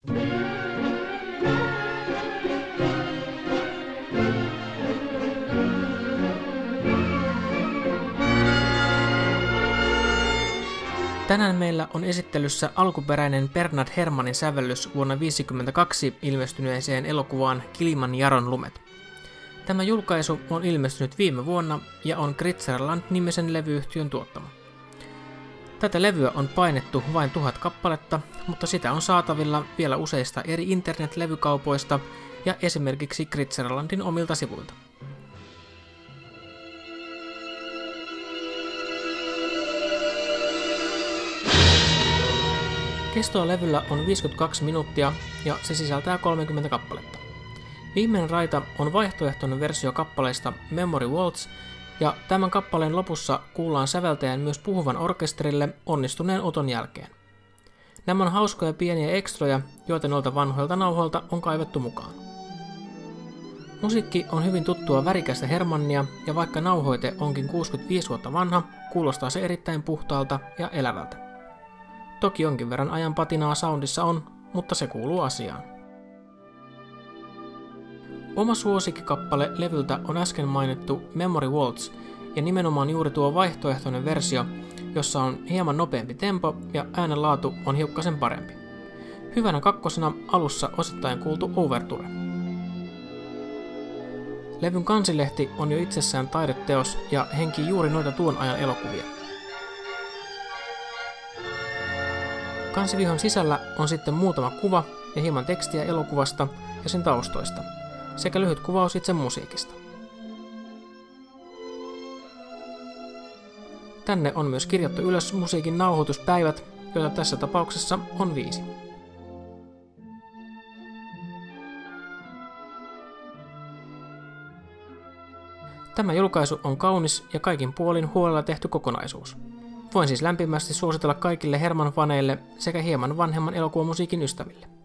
Tänään meillä on esittelyssä alkuperäinen Bernard Herrmannin sävellys vuonna 1952 ilmestyneeseen elokuvaan Kilimanjaron lumet. Tämä julkaisu on ilmestynyt viime vuonna ja on Gritzerland-nimisen levyyhtiön tuottama. Tätä levyä on painettu vain 1000 kappaletta, mutta sitä on saatavilla vielä useista eri internetlevykaupoista ja esimerkiksi Gritzerlandin omilta sivuilta. Kestoa levyllä on 52 minuuttia ja se sisältää 30 kappaletta. Viimeinen raita on vaihtoehtoinen versio kappaleista Memory Waltz, ja tämän kappaleen lopussa kuullaan säveltäjän myös puhuvan orkesterille onnistuneen oton jälkeen. Nämä on hauskoja pieniä ekstroja, joita noilta vanhoilta nauhoilta on kaivettu mukaan. Musiikki on hyvin tuttua värikästä Herrmannia, ja vaikka nauhoite onkin 65 vuotta vanha, kuulostaa se erittäin puhtaalta ja elävältä. Toki jonkin verran ajan patinaa soundissa on, mutta se kuuluu asiaan. Oma suosikkikappale levyltä on äsken mainittu Memory Waltz, ja nimenomaan juuri tuo vaihtoehtoinen versio, jossa on hieman nopeampi tempo ja äänenlaatu on hiukkasen parempi. Hyvänä kakkosena alussa osittain kuultu Overture. Levyn kansilehti on jo itsessään taideteos ja henkii juuri noita tuon ajan elokuvia. Kansivihon sisällä on sitten muutama kuva ja hieman tekstiä elokuvasta ja sen taustoista, sekä lyhyt kuvaus itse musiikista. Tänne on myös kirjattu ylös musiikin nauhoituspäivät, joita tässä tapauksessa on 5. Tämä julkaisu on kaunis ja kaikin puolin huolella tehty kokonaisuus. Voin siis lämpimästi suositella kaikille Herrmann-faneille sekä hieman vanhemman elokuvamusiikin ystäville.